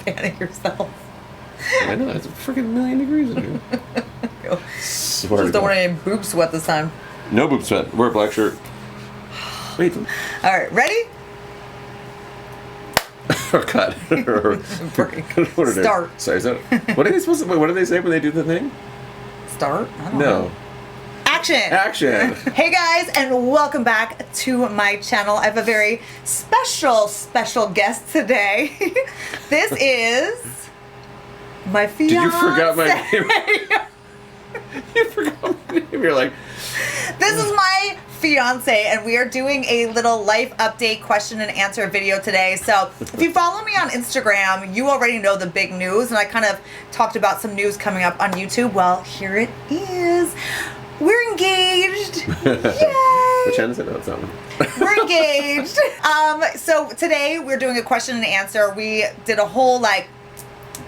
fanning yourself. I know, it's a freaking million degrees in here. Just don't want any boob sweat this time. No boob sweat. Wear a black shirt. Wait. All right, ready? Oh, God. Start. Sorry, is that, what are they supposed to, what do they say when they do the thing? Start? I don't No. know. Action! Action! Hey guys, and welcome back to my channel. I have a very special guest today. This is my fiance. Did you forget my name? You forgot my name. You're like... This is my fiance, and we are doing a little life update question and answer video today. So if you follow me on Instagram, you already know the big news, and I kind of talked about some news coming up on YouTube. Well, here it is. We're engaged. Yay! Which end is it? No, it's that one. We're engaged. So today we're doing a question and answer. We did a whole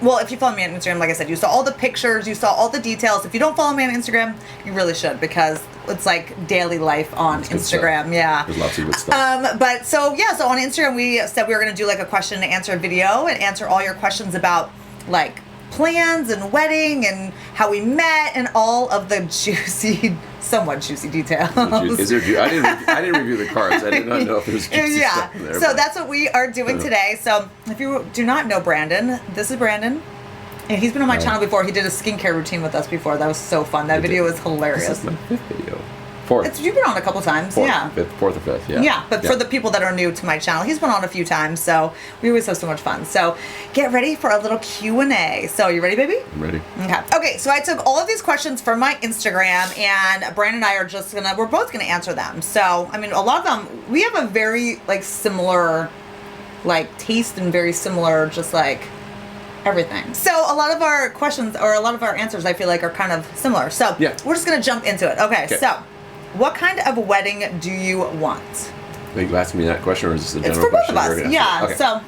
well, if you follow me on Instagram, like I said, you saw all the pictures, you saw all the details. If you don't follow me on Instagram, you really should, because it's like daily life on Instagram. Yeah. There's lots of good stuff. But so on Instagram we said we were going to do like a question and answer video and answer all your questions about like plans and wedding and how we met and all of the somewhat juicy details. Is there I didn't review the cards. I did not know if there was juicy stuff in there. So that's what we are doing today. So if you do not know Brandon, this is Brandon. And he's been on my channel before. He did a skincare routine with us before. That was so fun. That video was hilarious. This is my fifth video. Fourth. You've been on a couple times, yeah. Fourth or fifth, yeah. Yeah, but for the people that are new to my channel, he's been on a few times, so we always have so much fun. So get ready for a little Q&A. So you ready, baby? I'm ready. Okay, so I took all of these questions from my Instagram, and Brandon and I are we're both gonna answer them. So, I mean, a lot of them, we have a very, similar, taste and very similar, just, everything. So a lot of our questions, or a lot of our answers, I feel like are kind of similar. So we're just gonna jump into it. Okay, so what kind of wedding do you want? Are you asking me that question, or is this a general question? It's for question? both of us. Yeah. Okay. So.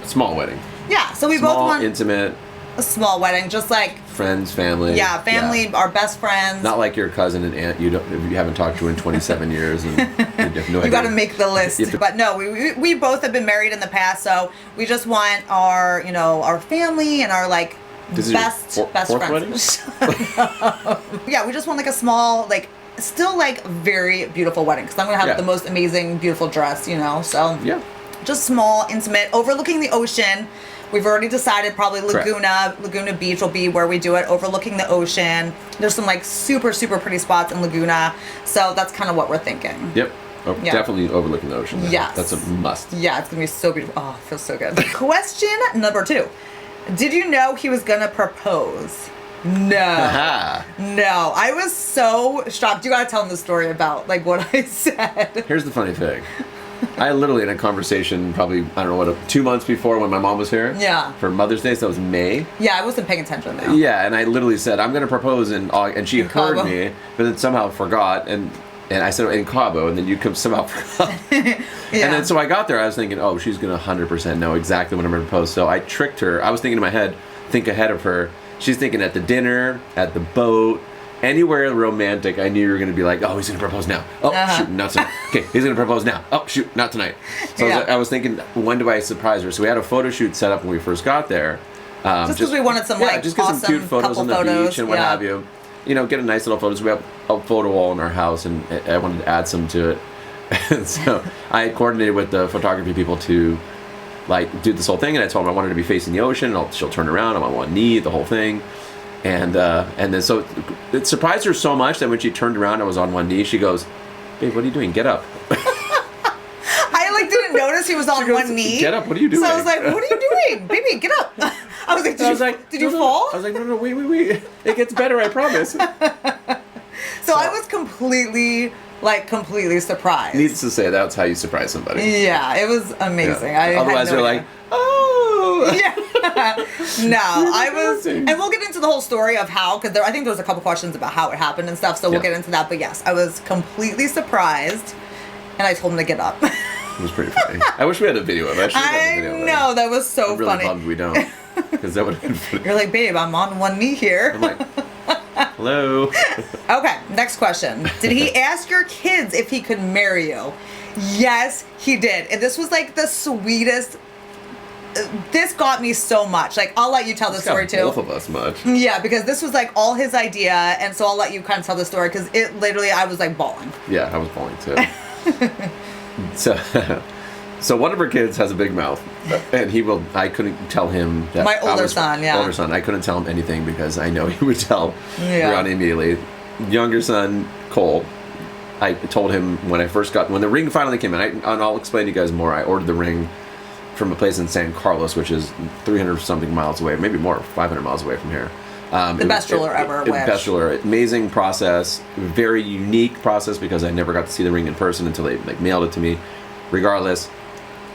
Small wedding. Yeah. So we both want intimate. A small wedding, just like friends, family. Yeah, family, our best friends. Not like your cousin and aunt you haven't talked to in 27 years, and you have no idea. You got to make the list. But no, we both have been married in the past, so we just want our our family and our best friends. Wedding? Yeah, we just want a small still very beautiful wedding, because I'm gonna have the most amazing beautiful dress, so yeah, just small, intimate, overlooking the ocean. We've already decided probably Laguna Beach will be where we do it, overlooking the ocean. There's some super pretty spots in Laguna, so that's kind of what we're thinking. Yep. Definitely overlooking the ocean. Yes. That's a must. Yeah, it's gonna be so beautiful. Oh, it feels so good. Question number 2. Did you know he was gonna propose? No. No. I was so shocked. You gotta tell him the story about what I said. Here's the funny thing. I literally had a conversation probably, 2 months before when my mom was here. Yeah. For Mother's Day, so it was May. Yeah, I wasn't paying attention though. Yeah, and I literally said, I'm gonna propose and she heard me, but then somehow forgot, and I said in Cabo, and then you somehow forgot. And then so I got there, I was thinking, oh, she's gonna 100% know exactly when I'm gonna propose. So I tricked her. I was thinking in my head, think ahead of her. She's thinking at the dinner, at the boat, anywhere romantic. I knew you were going to be like, oh, he's going to propose now. Oh, shoot, not tonight. Okay, he's going to propose now. Oh, shoot, not tonight. So I was thinking, when do I surprise her? So we had a photo shoot set up when we first got there. Just because we wanted some just awesome some cute photos on the beach and what have you. Get a nice little photos. We have a photo wall in our house, and I wanted to add some to it. And so I had coordinated with the photography people to do this whole thing, and I told them I wanted to be facing the ocean, and she'll turn around, I'm on one knee, the whole thing. And then so it surprised her so much that when she turned around, I was on one knee, she goes, babe, what are you doing? Get up. I didn't notice he was on one knee. Get up, what are you doing? So I was like, what are you doing? Baby, get up. I was like, did you fall? I was like, no, wait. It gets better, I promise. So I was completely surprised. Needless to say, that's how you surprise somebody. Yeah, it was amazing. Yeah. Otherwise, they're like, oh. Yeah. No, I was, and we'll get into the whole story of how, because I think there was a couple questions about how it happened and stuff, so we'll get into that. But yes, I was completely surprised, and I told him to get up. It was pretty funny. I wish we had a video of it. I know, that was so I'm really funny. bummed we don't, because that would have been funny. You're like, babe, I'm on one knee here. I'm like, hello. Okay, next question. Did he ask your kids if he could marry you? Yes, he did. And this was the sweetest this got me so much. Like, I'll let you tell the story too. Both of us much. Yeah, because this was like all his idea, and so I'll let you kind of tell the story because it literally, I was like bawling. Yeah, I was bawling too. So one of her kids has a big mouth, and I couldn't tell him that. My older son, I couldn't tell him anything because I know he would tell Ronnie immediately. Younger son, Cole, I told him when the ring finally came in, and I'll explain to you guys more, I ordered the ring from a place in San Carlos, which is 300 something miles away, maybe more, 500 miles away from here. The best jeweler ever. Best jeweler. Amazing process. Very unique process because I never got to see the ring in person until they mailed it to me. Regardless,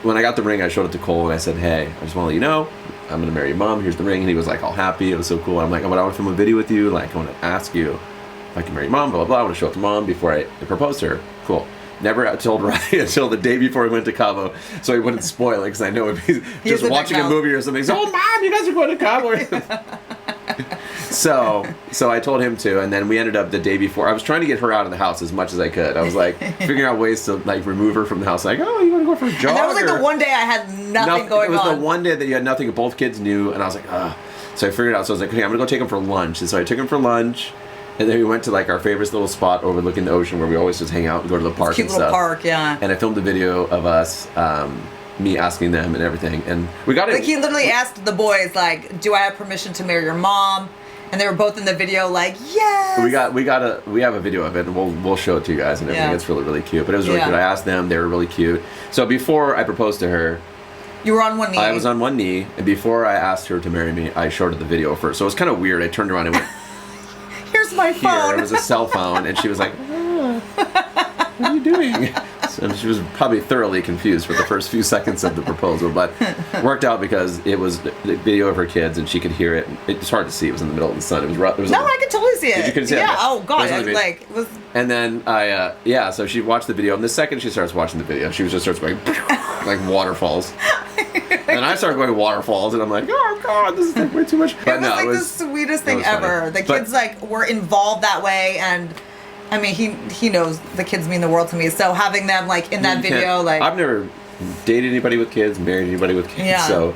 when I got the ring, I showed it to Cole and I said, "Hey, I just want to let you know, I'm going to marry your mom. Here's the ring." And he was like all happy. It was so cool. I'm like, "I want to film a video with you. Like, I want to ask you if I can marry your mom, blah, blah, blah. I want to show it to mom before I propose to her." Cool. Never told Ryan until the day before we went to Cabo, so he wouldn't spoil it because I know if he's just watching a movie or something. He's, "Oh, Mom, you guys are going to Cabo." So I told him to, and then we ended up the day before. I was trying to get her out of the house as much as I could. I was like figuring out ways to remove her from the house. Like, "Oh, you want to go for a jog?" And that was like the one day I had nothing going on. It was the one day that you had nothing. Both kids knew, and I was like, "Ah." So I figured it out. So I was like, "Okay, I'm gonna go take him for lunch." And so I took him for lunch. And then we went to our favorite little spot overlooking the ocean where we always just hang out and go to the park and stuff. Cute little park, yeah. And I filmed a video of us, me asking them and everything. And we got it. He literally asked the boys, "Do I have permission to marry your mom?" And they were both in the video "Yes." We have a video of it, and we'll show it to you guys and everything. Yeah. It's really, really cute. But it was really cute. I asked them, they were really cute. So before I proposed to her, you were on one knee. I was on one knee, and before I asked her to marry me, I showed her the video first. So it was kind of weird. I turned around and went, "Here's my phone." It was a cell phone, and she was like, "What are you doing?" So she was probably thoroughly confused for the first few seconds of the proposal, but worked out because it was the video of her kids, and she could hear it. It's hard to see. It was in the middle of the sun. It was no, I could totally see it. You could see it. Yeah. Oh God. It was. And then so she watched the video, and the second she starts watching the video, she just starts going like waterfalls. And I started going waterfalls, and I'm like, "Oh God, this is way too much." But it was the sweetest thing ever. The kids were involved that way, and I mean, he knows the kids mean the world to me. So having them in that video, I've never dated anybody with kids, married anybody with kids. Yeah. So,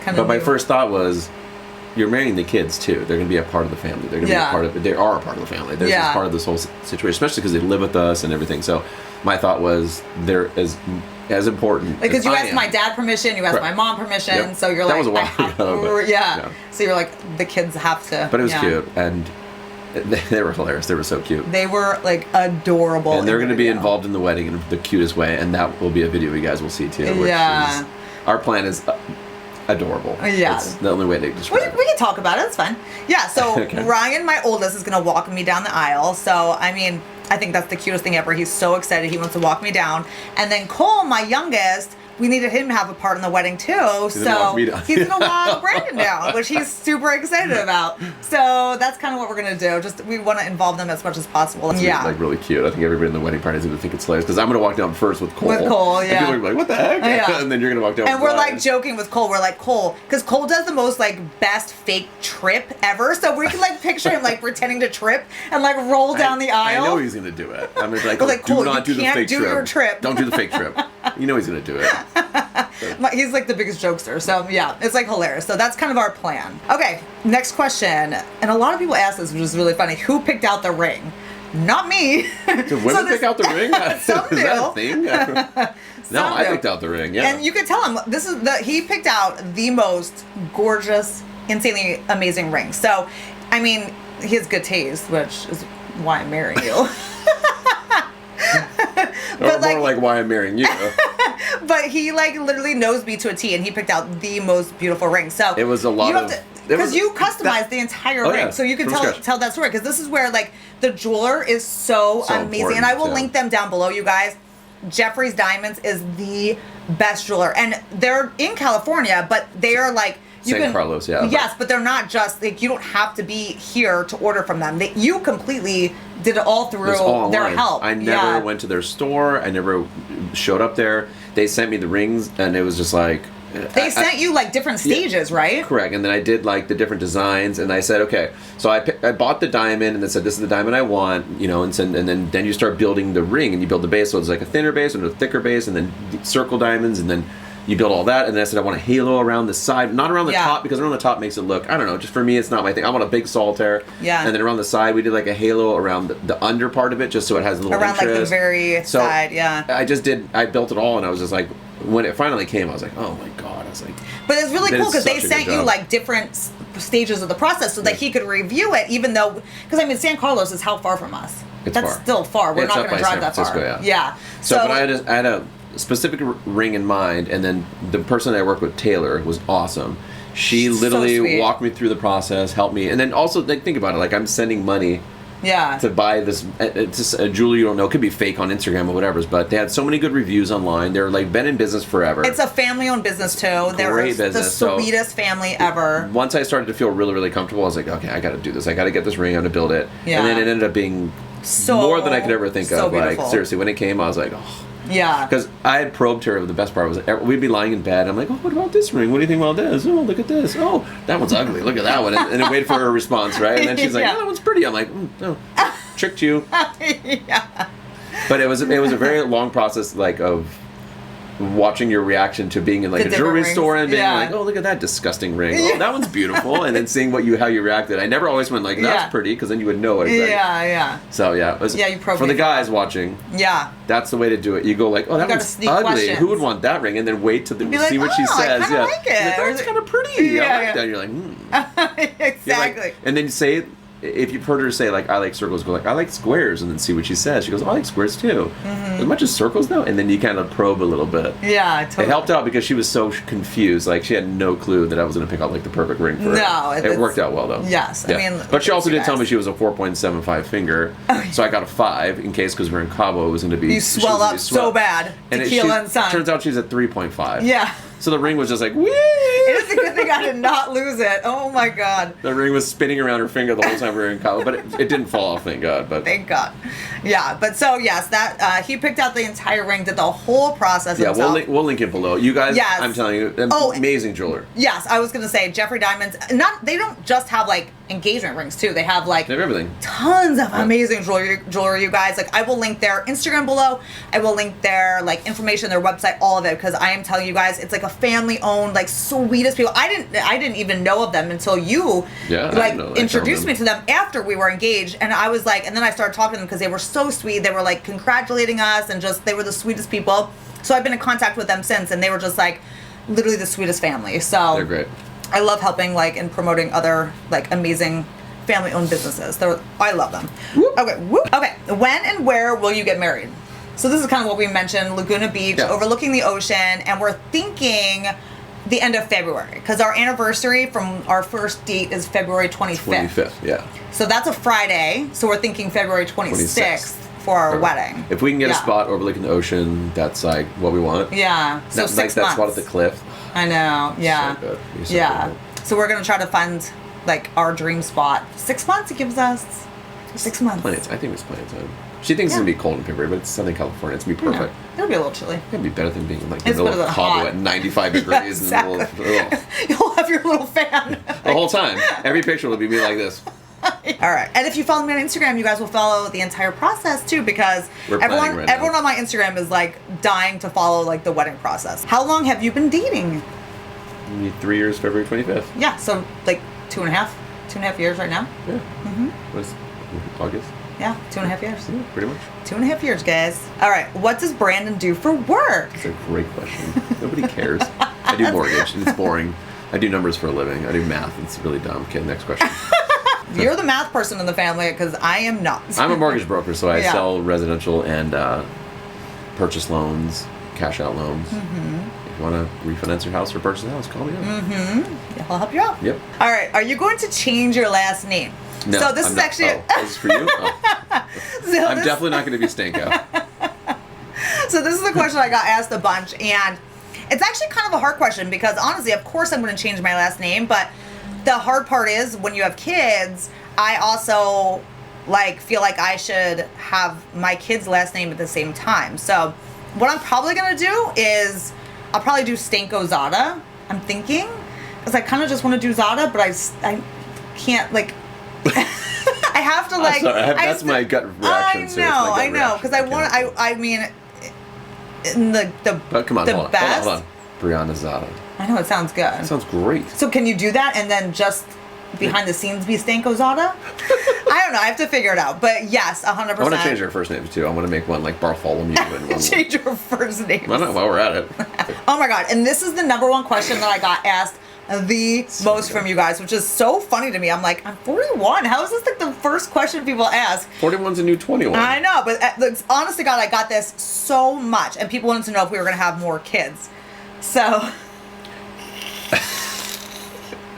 but my first thought was, you're marrying the kids too. They're going to be a part of the family. They're going to be a part of it. They are a part of the family. They're just part of this whole situation, especially because they live with us and everything. So my thought was they're as important. Because you asked my dad permission, you asked my mom permission, yep. So you're that was a while ago, So you're the kids have to. But it was cute, and they were hilarious. They were so cute. They were adorable. And they're going to be involved in the wedding in the cutest way, and that will be a video you guys will see too. Which is, our plan is adorable. Yeah. It's the only way to describe it. We can talk about it. It's fine. Yeah, so okay. Ryan, my oldest, is going to walk me down the aisle. So, I mean, I think that's the cutest thing ever. He's so excited. He wants to walk me down. And then Cole, my youngest, we needed him to have a part in the wedding too. He's going to walk Brandon down, which he's super excited about. So that's kind of what we're going to do. We want to involve them as much as possible. It's really cute. I think everybody in the wedding party is going to think it's hilarious because I'm going to walk down first with Cole. And people are going to be like, "What the heck?" Yeah. And then you're going to walk down and we're joking with Cole. We're like, "Cole," because Cole does the most best fake trip ever. So we can picture him pretending to trip and roll down the aisle. I know he's going to do it. I'm going to be like, "Cole, do not do the fake trip. Your trip. Don't do the fake trip." You know he's going to do it. He's the biggest jokester, so yeah, it's hilarious. So that's kind of our plan. Okay, next question. And a lot of people ask this, which is really funny. Who picked out the ring? Not me. Did women pick out the ring? Some do. Is that a thing? No, I picked out the ring, yeah. And you can tell him, he picked out the most gorgeous, insanely amazing ring. So, I mean, he has good taste, which is why I'm marrying you. But more why I'm marrying you. But he literally knows me to a T, and he picked out the most beautiful ring. So it was a lot of because you customized the entire ring, so you can tell that story. Because this is where the jeweler is so amazing, and I will link them down below, you guys. Geoffreys Diamonds is the best jeweler, and they're in California, but they are San Carlos, yeah. Yes, but they're not just you don't have to be here to order from them. You completely did it all through their help. I never went to their store. I never showed up there. They sent me the rings, and it was just they sent you different stages, right? Correct. And then I did the different designs, and I said, okay. So I bought the diamond, and they said, this is the diamond I want, and then you start building the ring, and you build the base. So it's a thinner base and a thicker base, and then circle diamonds, and then you build all that, and then I said I want a halo around the side, not around the Yeah. top, because around the top makes it look, I don't know, just for me it's not my thing. I want a big solitaire. Yeah. And then around the side we did like a halo around the under part of it, just so it has a little around interest. like the very side, yeah. I built it all, and I was just like, when it finally came, I was like, oh my god, I was like. But it's really They cool did because they such a sent good you job. like different stages of the process so that he could review it, even though, because I mean, San Carlos is how far from us? It's That's far. still far. We're It's not up going to by drive San that far. Francisco, Yeah. So, but I had a specific ring in mind, and then the person I worked with, Taylor, was awesome. She So literally sweet. walked me through the process, helped me, and then also like think about it, like I'm sending money Yeah. to buy this. It's just a jewelry you don't know. It could be fake on Instagram or whatever, but they had so many good reviews online. They're like been in business forever. It's a family-owned business too. They're Great business, the so- sweetest family ever. Once I started to feel really, really comfortable, I was like, okay, I got to do this. I got to get this ring. I'm going to build it. Yeah. And then it ended up being So- more than I could ever think so of. beautiful. Like seriously, when it came, I was like, oh. Yeah. Because I had probed her. The best part was we'd be lying in bed. I'm like, oh, what about this ring? What do you think about this? Oh, look at this. Oh, that one's ugly. Look at that one. And I waited for her response, right? And then she's like, Yeah. oh, that one's pretty. I'm like, no, tricked you. Yeah. But it was a very long process, like of watching your reaction to being in like The a different jewelry rings. store and being Yeah. like, oh, look at that disgusting ring. Oh, that one's beautiful. And then seeing how you reacted. I never always went like, that's Yeah. pretty, because then you would know it. Exactly. Yeah. So yeah, it was, Yeah, you probed for me the for guys watching. Yeah. That's the way to do it. You go like, oh, that gotta one's sneak ugly. questions. Who would want that ring? And then wait to Be like, see what she "Oh, I says. kinda Yeah, like it." You're like, oh, it's kind of pretty. Yeah, I like yeah. that. And you're like, You're like- Exactly. and then say, if you've heard her say like, I like circles, go like, I like squares, and then see what she says. She goes, oh, I like squares too. As much as circles though, and then you kind of probe a little bit. Yeah, totally. It helped out because she was so confused. Like she had no clue that I was going to pick out like the perfect ring for her. No, it it's- worked out well though. Yes, I mean, but she also you did tell guys. me she was a 4.75 finger, so I got a 5 in case because we're in Cabo, it was going to be. You swell up so bad. Tequila and sun. Turns out she's at 3.5. Yeah. So the ring was just like, whee! It is a good thing I did not lose it. Oh my god. The ring was spinning around her finger the whole time we were in Cabo, but it didn't fall off, thank God. But Thank God. Yeah, but so yes, that he picked out the entire ring, did the whole process yeah, himself. we'll link it below. You guys, Yes. I'm telling you, Oh, amazing jeweler. Yes, I was gonna say Geoffrey Diamonds. They don't just have like engagement rings too. They have like They have everything. tons of amazing jewelry. You guys, like I will link their Instagram below. I will link their like information, their website, all of it, because I am telling you guys, it's like a family-owned, like sweetest people. I didn't even know of them until you Yeah, I like didn't know. I introduced found me them. to them after we were engaged, and I was like, and then I started talking to them because they were so sweet. They were like congratulating us, and just they were the sweetest people. So I've been in contact with them since, and they were just like literally the sweetest family. So They're great. I love helping like and promoting other like amazing family-owned businesses. I love them. Whoop. Okay, whoop. Okay. When and where will you get married? So this is kind of what we mentioned: Laguna Beach, Yeah. overlooking the ocean, and we're thinking the end of February because our anniversary from our first date is February 25th. 25th, yeah. So that's a Friday. So we're thinking February 26th for our wedding. If we can get Yeah. a spot overlooking the ocean, that's like what we want. Yeah. So That's 6 like that months. spot at the cliff. I know. Yeah. So good. You're so Yeah. good. So we're gonna try to find like our dream spot. 6 months. It gives us 6 months. Plenty. I think it's plenty of time. She thinks it's Yeah. gonna be cold in February, but it's Southern California. It's gonna be Yeah. perfect. It'll be a little chilly. It'd be better than being like in It's the middle better of than Cabo hot. at 95 degrees Exactly. in the middle of, ugh. You'll have your little fan. The whole time. Every picture will be me like this. All right. And if you follow me on Instagram, you guys will follow the entire process too, because We're planning right now. everyone on my Instagram is like dying to follow like the wedding process. How long have you been dating? We need 3 years, February 25th. Yeah. So like 2.5 years right now. Yeah. What is August? Yeah. 2.5 years. Yeah, pretty much. 2.5 years, guys. All right. What does Brandon do for work? It's a great question. Nobody cares. I do mortgage, and it's boring. I do numbers for a living. I do math. It's really dumb. Okay, next question. You're the math person in the family because I am not. I'm a mortgage broker, so I Yeah. sell residential and purchase loans, cash out loans. If you want to refinance your house or purchase a house, call me up. I'll help you out. Yep. All right. Are you going to change your last name? No, So this I'm is not. actually. Oh, this is for you? Oh. So I'm this- definitely not going to be Stanko. So this is a question I got asked a bunch, and it's actually kind of a hard question because honestly, of course, I'm going to change my last name, but the hard part is when you have kids, I also like feel like I should have my kid's last name at the same time. So what I'm probably going to do is I'll probably do Stanko Zada. I'm thinking because I kind of just want to do Zada, but I can't like. I have to like. I'm sorry, that's my gut reaction. Sue. It's my gut I know, reaction. because I want. can't- I mean, in the But come on, the hold on, best. hold on. Brianna Zada. I know, it sounds good. That sounds great. So can you do that and then just behind the scenes be Stanko Zada? I don't know. I have to figure it out. But yes, 100%. I want to change her first name too. I want to make one like Bartholomew. And one change her first name. I don't know, while we're at it. Oh my God. And this is the number one question that I got asked the most from you guys, which is so funny to me. I'm like, I'm 41. How is this like the first question people ask? 41's a new 21. I know, but honest to God, I got this so much. And people wanted to know if we were going to have more kids. So...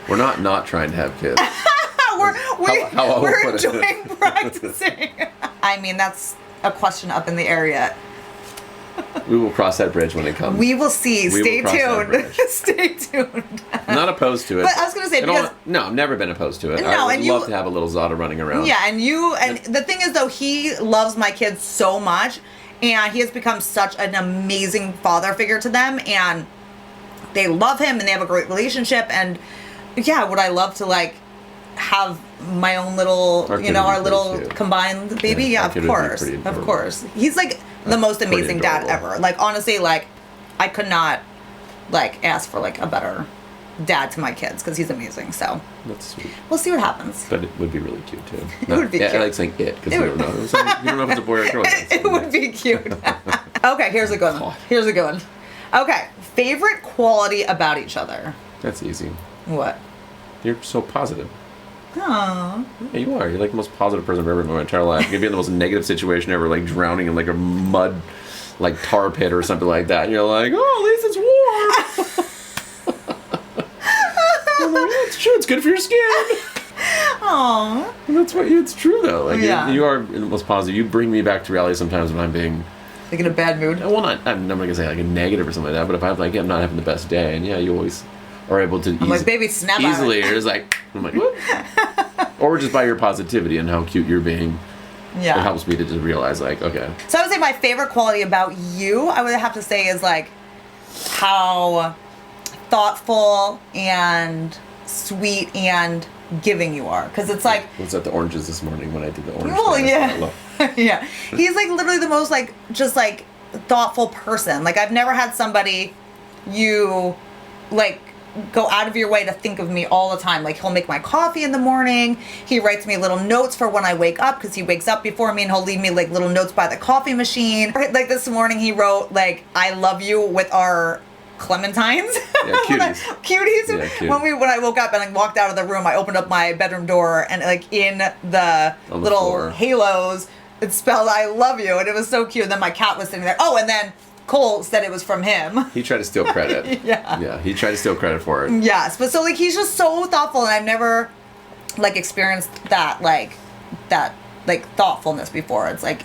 We're not trying to have kids. we're enjoying practicing. I mean, that's a question up in the air yet. We will cross that bridge when it comes. We will see. Stay tuned. Stay tuned. I'm not opposed to it. But I was going to say, because... No, I've never been opposed to it. No, I would and love to have a little Zada running around. Yeah, and the thing is, though, he loves my kids so much, and he has become such an amazing father figure to them, and they love him, and they have a great relationship, and... Yeah, would I love to like have my own little, our little combined baby? Yeah, of course. He's like the most amazing dad ever. Like honestly, like I could not like ask for like a better dad to my kids because he's amazing. So that's sweet. We'll see what happens. But it would be really cute too. It would be cute. I like saying it because you don't know. You don't know if it's a boy or a girl. It would be cute. Okay, here's a good one. Okay, favorite quality about each other. That's easy. What? You're so positive. Aww. Yeah, you are. You're like the most positive person I've ever met in my entire life. You could be in the most negative situation ever, like drowning in like a mud, like tar pit or something like that. And you're like, oh, at least it's warm. I'm like, yeah, it's true. It's good for your skin. Aww. It's true though. Like you are the most positive. You bring me back to reality sometimes when I'm being like in a bad mood. Well, I'm not gonna say like a negative or something like that. But if I'm not having the best day, and you always are able to like, baby, snap easily. You're just like, I'm like, what? Or just by your positivity and how cute you're being. Yeah. It helps me to just realize, like, okay. So I would say my favorite quality about you, I would have to say, is like how thoughtful and sweet and giving you are. Because it's like... Was that the oranges this morning when I did the orange? Well, yeah. Yeah. He's like literally the most like, just like thoughtful person. Like I've never had somebody you like... go out of your way to think of me all the time. Like he'll make my coffee in the morning. He writes me little notes for when I wake up because he wakes up before me, and he'll leave me like little notes by the coffee machine. Like this morning he wrote like I love you with our clementines. Yeah, cuties. Cuties. Yeah, cute. When I woke up and I walked out of the room, I opened up my bedroom door and like in the little floor. Halos it spelled I love you, and it was so cute. And then my cat was sitting there. Oh, and then Cole said it was from him. He tried to steal credit. Yeah, he tried to steal credit for it. Yes, but so like he's just so thoughtful, and I've never like experienced that thoughtfulness before. It's like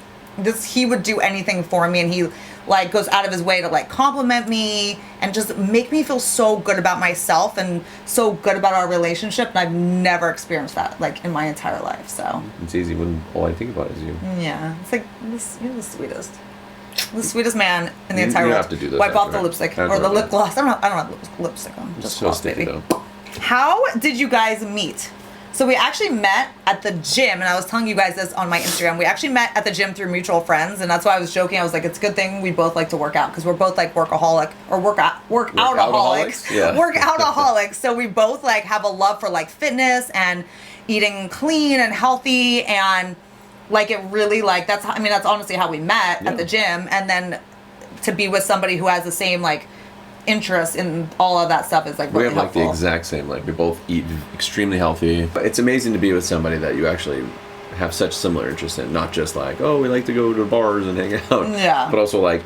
he would do anything for me, and he like goes out of his way to like compliment me and just make me feel so good about myself and so good about our relationship. And I've never experienced that like in my entire life. So it's easy when all I think about is you. Yeah, it's like you're the sweetest. The sweetest man in the entire world. You have to do this. Wipe off the lipstick or the lip gloss. I don't have lipstick on. Just so gloss, sticky baby. though. How did you guys meet? So we actually met at the gym, and I was telling you guys this on my Instagram. We actually met at the gym through mutual friends, and that's why I was joking. I was like, it's a good thing we both like to work out because we're both like workaholic or workoutaholics. Yeah. Workoutaholics. So we both like have a love for like fitness and eating clean and healthy, and like it really like that's honestly how we met at the gym. And then to be with somebody who has the same like interest in all of that stuff is like really helpful. We have like the exact same, like we both eat extremely healthy. But it's amazing to be with somebody that you actually have such similar interests in, not just like, oh, we like to go to bars and hang out. Yeah. But also like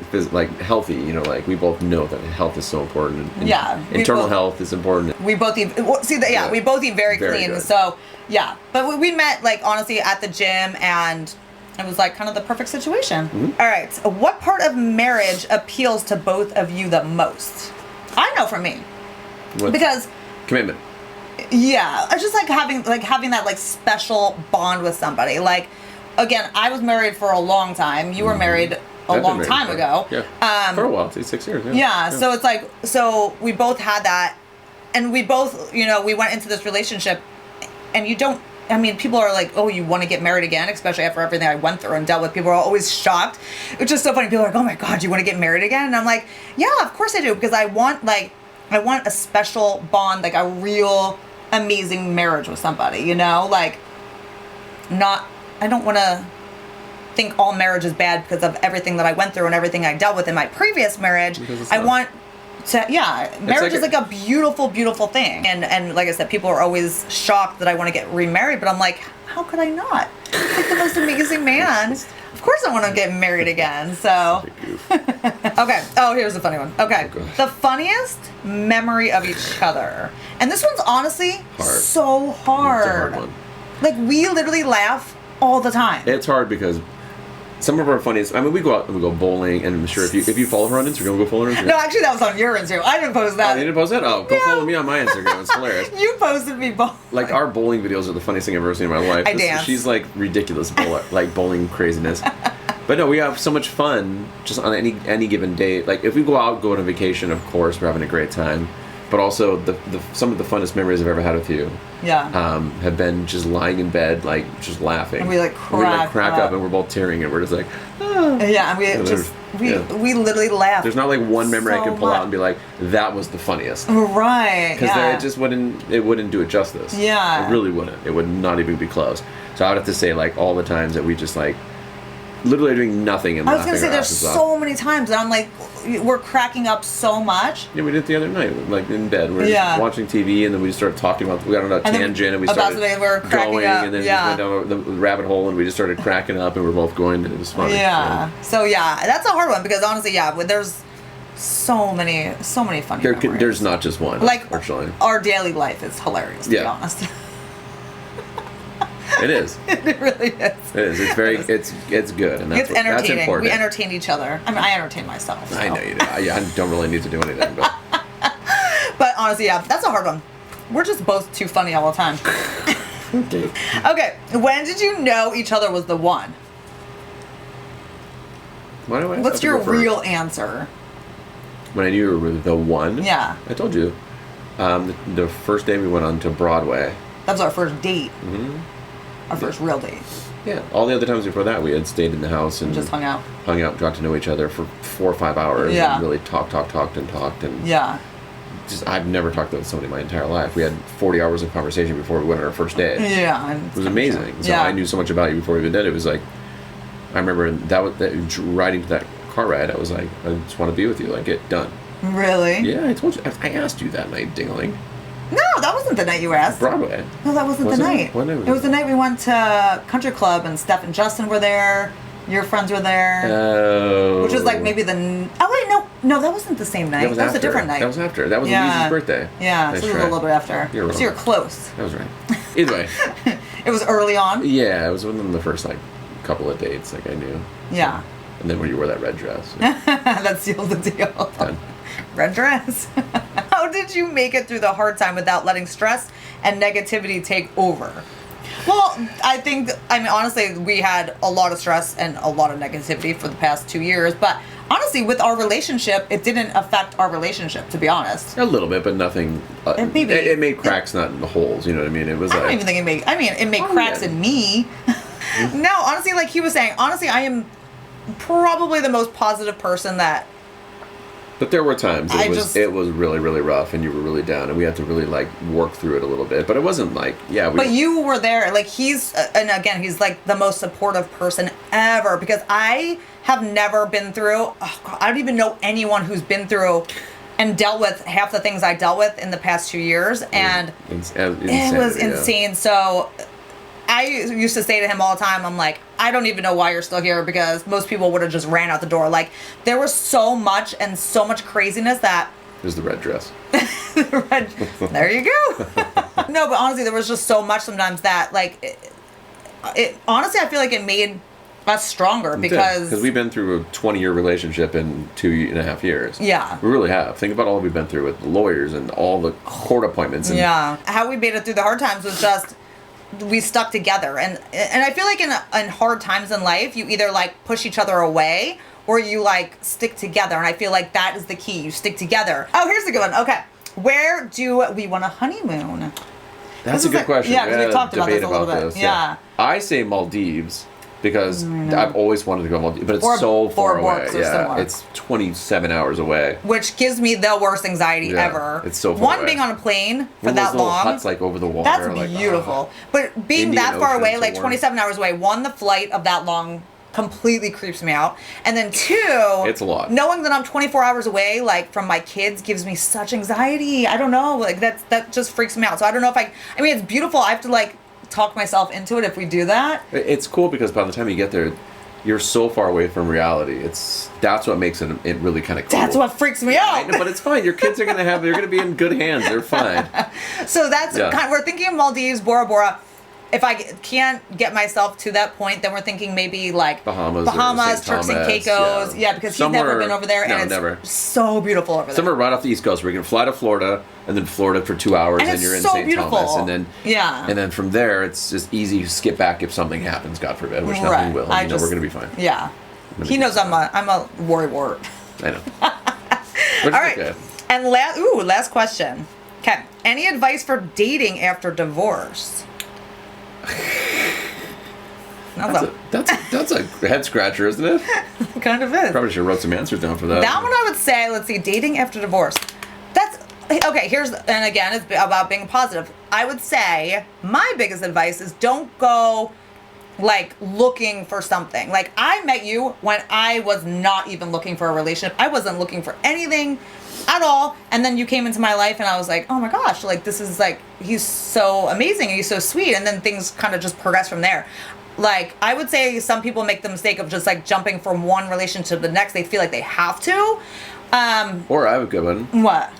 healthy, like we both know that health is so important. And internal health is important. We both eat we both eat very clean. Good. So yeah. But we met like honestly at the gym, and it was like kind of the perfect situation. Mm-hmm. All right. So what part of marriage appeals to both of you the most? I know for me. What? Because commitment. Yeah, I just like having that like special bond with somebody. Like, again, I was married for a long time. You were married a long time ago. Yeah. For a while, 6 years. Yeah. So it's like, so we both had that, and we both, we went into this relationship, and you don't I mean, people are like, oh, you want to get married again, especially after everything I went through and dealt with. People are always shocked, which is so funny. People are like, oh my God, you want to get married again? And I'm like, yeah, of course I do, because I want a special bond, like a real amazing marriage with somebody, you know? Like, I don't want to think all marriage is bad because of everything that I went through and everything I dealt with in my previous marriage. Marriage is like a beautiful, beautiful thing. And like I said, people are always shocked that I want to get remarried, but I'm like, how could I not? He's like the most amazing man. Of course I want to get married again. So, okay. Oh, here's a funny one. Okay. The funniest memory of each other. And this one's honestly so hard. It's a hard one. Like, we literally laugh all the time. It's hard because some of our funniest. I mean, we go out and we go bowling, and I'm sure if you follow her on Instagram, go follow her on Instagram. No, actually, that was on your Instagram. I didn't post that. Oh, you didn't post that? Oh, go follow me on my Instagram. It's hilarious. You posted me bowling. Like, our bowling videos are the funniest thing I've ever seen in my life. I dance. She's like ridiculous, bowling craziness. But no, we have so much fun just on any given day. Like, if we go on a vacation, of course, we're having a great time. But also, some of the funnest memories I've ever had with you have been just lying in bed, like, just laughing. And we, like, crack up, and we're both tearing, and we're just like, ah. Yeah, and we literally laugh. There's not, like, one memory I can pull out and be like, that was the funniest. Right, Because it just wouldn't do it justice. Yeah. It really wouldn't. It would not even be close. So I would have to say, like, all the times that we just, like, literally doing nothing and laughing. I was gonna say there's so many times that I'm like, we're cracking up so much. Yeah, we did it the other night, like in bed. We were just watching TV, and then we just started talking about. We got on a tangent, and we started going, and then we went down the rabbit hole, and we just started cracking up, and we're both going, and it was funny. Yeah. So that's a hard one because honestly, there's so many funny memories. There's not just one. Like, unfortunately, our daily life is hilarious. To be honest. It is. It really is. It is. It's very. It's good, and that's entertaining. That's important. We entertain each other. I mean, I entertain myself. So. I know you do. I don't really need to do anything, but. But honestly, that's a hard one. We're just both too funny all the time. Okay. Okay. When did you know each other was the one? Why do I? What's your real answer? When I knew you were the one. Yeah. I told you. The first day we went on to Broadway. That was our first date. Mm-hmm. Our first real date. Yeah. All the other times before that, we had stayed in the house and just hung out, got to know each other for 4 or 5 hours. Yeah. And really talked. And yeah. Just I've never talked to somebody my entire life. We had 40 hours of conversation before we went on our first date. Yeah. It was amazing. So I knew so much about you before we even did. It was like, I remember that riding to that car ride. I was like, I just want to be with you. Like, get done. Really? Yeah, I told you. I asked you that night, Dingling. No, that wasn't the night you asked. Broadway. No, that wasn't the night. What night was it was the night we went to Country Club and Steph and Justin were there. Your friends were there. Oh. Which was like maybe the... Oh, wait, no, that wasn't the same night. That was a different night. That was after. That was Louise's birthday. Yeah, nice so it was a little bit after. You're wrong. So you're close. That was right. Either way. It was early on? Yeah, it was within the first, like, couple of dates, like, I knew. Yeah. So, and then when you wore that red dress. That sealed the deal. Done. Red dress. How did you make it through the hard time without letting stress and negativity take over? Well, honestly, we had a lot of stress and a lot of negativity for the past 2 years, but honestly, with our relationship, it didn't affect our relationship, to be honest. A little bit, but nothing. It made cracks, not the holes, you know what I mean? It was I don't even think it made cracks in me. No, honestly, like he was saying, honestly, I am probably the most positive person that... But there were times it was really, really rough, and you were really down, and we had to really like work through it a little bit. But it wasn't like But you were there, like he's like the most supportive person ever because I have never been through. Oh God, I don't even know anyone who's been through and dealt with half the things I dealt with in the past 2 years, and it was insane. So I used to say to him all the time, I'm like, I don't even know why you're still here because most people would have just ran out the door. Like, there was so much and so much craziness that... There's the red dress. There you go. No, but honestly, there was just so much sometimes that, like, honestly, I feel like it made us stronger because we've been through a 20-year relationship in 2.5 years. Yeah. We really have. Think about all we've been through with lawyers and all the court appointments. And how we made it through the hard times was just... we stuck together, and I feel like in hard times in life, you either like push each other away or you like stick together, and I feel like that is the key. You stick together. Oh, here's a good one. Okay, where do we want a honeymoon? That's a good question. Yeah, because we talked about debate this a little bit. this, Yeah. I say Maldives because I've always wanted to go to Maldives, but it's so far away. Yeah, it's 27 hours away. Which gives me the worst anxiety ever. It's so far One, away. being on a plane for One of that those little long. huts like over the water. That's beautiful. But being Indian that far away, Ocean's like warm. 27 hours away, one, the flight of that long completely creeps me out. And then two, it's a lot. Knowing that I'm 24 hours away, like from my kids, gives me such anxiety. I don't know. Like that just freaks me out. So I don't know if I mean, it's beautiful. I have to like talk myself into it if we do that. It's cool because by the time you get there, you're so far away from reality. That's what makes it really kind of cool. That's what freaks me out. But it's fine. Your kids are they're gonna be in good hands. They're fine. So that's we're thinking of Maldives, Bora Bora. If I can't get myself to that point, then we're thinking maybe like Bahamas, Turks and Caicos. Yeah, because he's never been over there, and it's never. So beautiful over there. Somewhere right off the East Coast, where you can fly to Florida, and then Florida for 2 hours, and you're in St. Thomas, and then and then from there, it's just easy skip back if something happens, God forbid, which nothing will. We're gonna be fine. Yeah, he knows I'm a worrywart. I know. All right, okay. And last question. Okay, any advice for dating after divorce? That's a head scratcher, isn't it? Kind of is. Probably should have wrote some answers down for that. That one I would say, let's see, dating after divorce. That's okay. And again, it's about being positive. I would say my biggest advice is don't go like looking for something. Like I met you when I was not even looking for a relationship. I wasn't looking for anything at all, and then you came into my life and I was like, oh my gosh, like this is like, he's so amazing and he's so sweet, and then things kind of just progress from there. Like I would say some people make the mistake of just like jumping from one relationship to the next. They feel like they have to. Or I have a good one. What?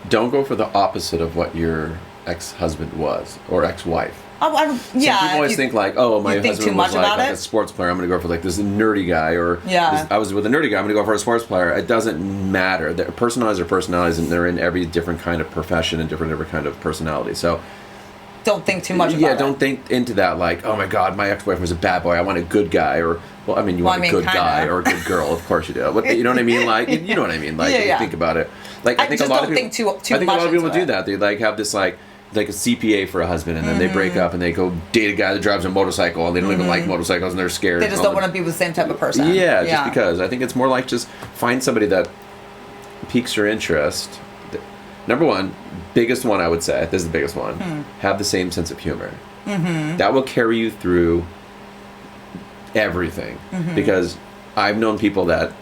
Don't go for the opposite of what your ex-husband was or ex-wife. Some people always think like, oh, my husband was like a sports player. I'm going to go for like this nerdy guy, or I was with a nerdy guy. I'm going to go for a sports player. It doesn't matter. Personalities are personalities, and they're in every different kind of profession and different kind of personality. So don't think too much about it. Yeah, don't think into that like, oh my God, my ex-wife was a bad boy. I want a good guy, or you want a good guy or a good girl. Of course you do. You know what I mean? Like you know what I mean? Like you think about it. Like I think a lot of people. I think a lot of people do that. They like have this like a CPA for a husband, and then they break up and they go date a guy that drives a motorcycle, and they don't even like motorcycles, and they're scared. They just don't want to be with the same type of person. Yeah, just because. I think it's more like just find somebody that piques your interest. Number one, biggest one I would say, this is the biggest one, have the same sense of humor. Mm-hmm. That will carry you through everything. Mm-hmm. Because I've known people that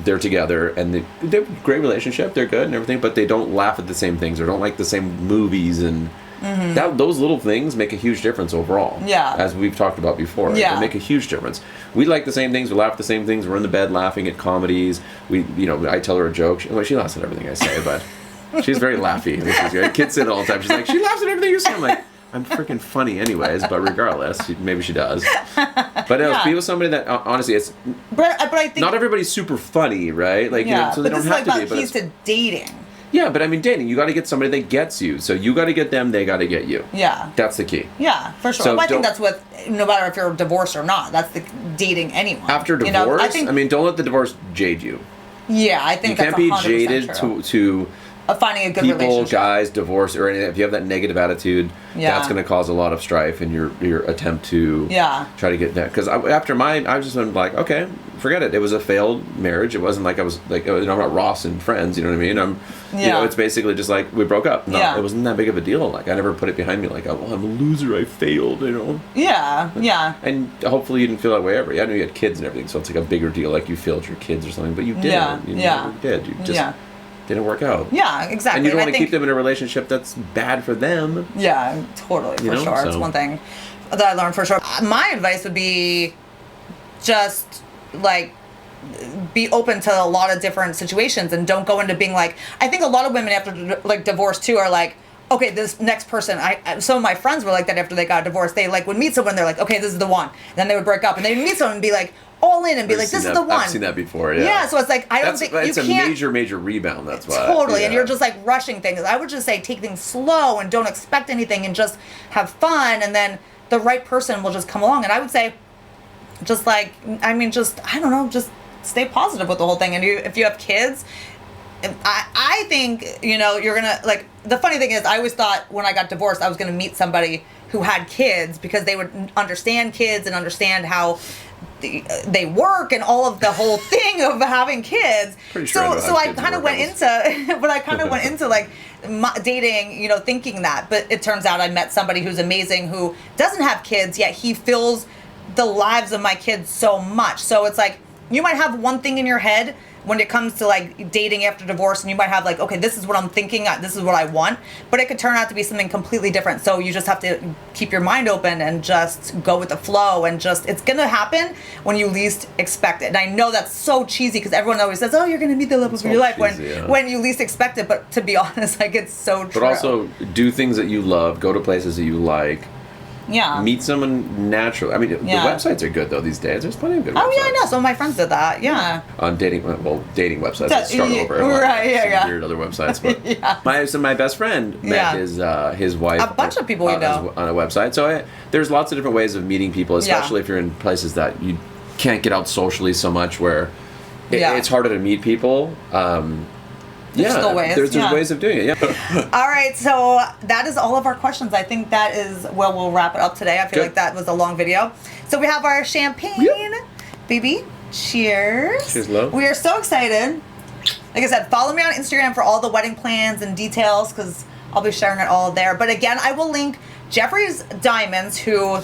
they're together and they have a great relationship, they're good and everything, but they don't laugh at the same things or don't like the same movies, and those little things make a huge difference overall. Yeah. As we've talked about before. Yeah. They make a huge difference. We like the same things, we laugh at the same things, we're in the bed laughing at comedies. I tell her a joke. She laughs at everything I say, but she's very laughy. Which is good. Kids say it all the time. She's like, she laughs at everything you say. I'm like, I'm freaking funny anyways, but regardless, maybe she does. But be with somebody that, honestly, it's... But I think... Not everybody's super funny, right? Like, so they don't have to be. But keys to dating. Yeah, but I mean, dating, you got to get somebody that gets you. So you got to get them, they got to get you. Yeah. That's the key. Yeah, for sure. So I think that's what, no matter if you're divorced or not, that's the dating anyone. After divorce, don't let the divorce jade you. Yeah, I think that's 100% true. You can't be jaded to finding a good relationship. Guys, divorce, or anything. If you have that negative attitude, that's going to cause a lot of strife in your attempt to try to get that. Because after mine, I was just like, okay, forget it. It was a failed marriage. It wasn't like I was like, I'm not Ross and Friends. You know what I mean? It's basically just like we broke up. It wasn't that big of a deal. Like I never put it behind me. Like, I'm a loser. I failed. You know? Yeah. And hopefully you didn't feel that way ever. I know you had kids and everything, so it's like a bigger deal. Like you failed your kids or something, but you didn't. You never did. You just didn't work out. Yeah, exactly. And you don't want to keep them in a relationship that's bad for them. Yeah, totally, for sure. So. It's one thing that I learned for sure. My advice would be just, like, be open to a lot of different situations and don't go into being like, I think a lot of women after, like, divorce, too, are like, okay, this next person, some of my friends were like that after they got divorced. They, like, would meet someone, they're like, okay, this is the one. And then they would break up, and they'd meet someone and be like, all in and be like, this is the one. I've seen that before, yeah. Yeah, so it's like, I don't think you can't. It's a major rebound, that's why. Totally, and you're just like rushing things. I would just say take things slow and don't expect anything and just have fun, and then the right person will just come along. And I would say, just like, I don't know, just stay positive with the whole thing. And if you have kids, I think, you're going to, like, the funny thing is, I always thought when I got divorced, I was going to meet somebody who had kids because they would understand kids and understand how they work and all of the whole thing of having kids. Pretty sure so I kind of went into, but I kind of went into like dating, you know, thinking that. But it turns out I met somebody who's amazing who doesn't have kids, yet he fills the lives of my kids so much. So it's like, you might have one thing in your head when it comes to like dating after divorce, and you might have like, okay, this is what I'm thinking, this is what I want, but it could turn out to be something completely different. So you just have to keep your mind open and just go with the flow, and just, it's gonna happen when you least expect it. And I know that's so cheesy because everyone always says, oh, you're gonna meet the love of your life when you least expect it, but to be honest, like, it's so true. But also do things that you love, go to places that you like. Yeah. Meet someone naturally. I mean, the websites are good though these days. There's plenty of good websites. Oh yeah, I know. Some of my friends did that. Yeah. On dating websites. Let's start over. Right. Yeah. Weird other websites, but my best friend met his wife. A bunch of people we know on a website. So there's lots of different ways of meeting people, especially if you're in places that you can't get out socially so much, where it's harder to meet people. There's still ways. There's ways of doing it. Yeah. All right, so that is all of our questions. I think that is we'll wrap it up today. I feel like that was a long video. So we have our champagne, baby. Cheers. Cheers, love. We are so excited. Like I said, follow me on Instagram for all the wedding plans and details because I'll be sharing it all there. But again, I will link Geoffreys Diamonds, who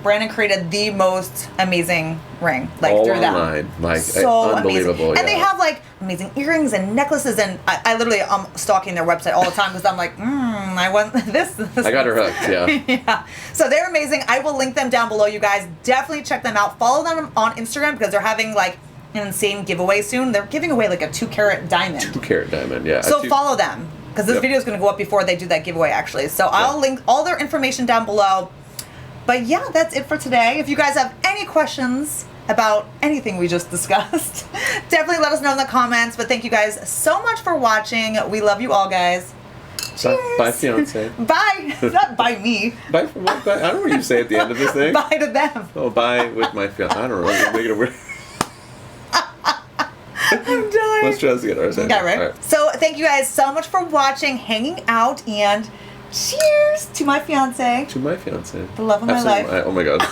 Brandon created the most amazing ring, like all through them. Online. Like, so unbelievable. Amazing. And they have like amazing earrings and necklaces, and I literally am stalking their website all the time because I'm like, I want this. I got her hooked, yeah. Yeah. So they're amazing. I will link them down below, you guys. Definitely check them out. Follow them on Instagram because they're having like an insane giveaway soon. They're giving away like a 2-carat diamond. 2-carat diamond, yeah. So follow them because this video is going to go up before they do that giveaway actually. So I'll link all their information down below. But yeah, that's it for today. If you guys have any questions about anything we just discussed, definitely let us know in the comments. But thank you guys so much for watching. We love you all, guys. Cheers. Bye, fiance. Bye. Not by me. Bye for what? Bye. I don't know what you say at the end of this thing. Bye to them. Oh, bye with my fiance. I don't know. Make it a weird. I'm dying. Let's try this again. Okay, right? Right. So thank you guys so much for watching, hanging out, and cheers to my fiance. To my fiance. The love of my life. Oh my god.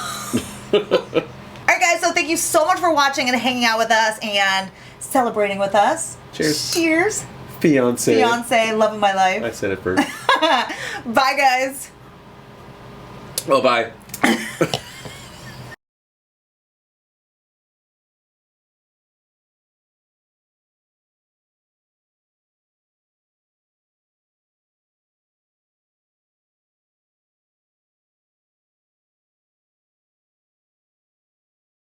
Alright guys, so thank you so much for watching and hanging out with us and celebrating with us. Cheers. Cheers. Fiance. Fiance, love of my life. I said it first. Bye guys. Oh, bye.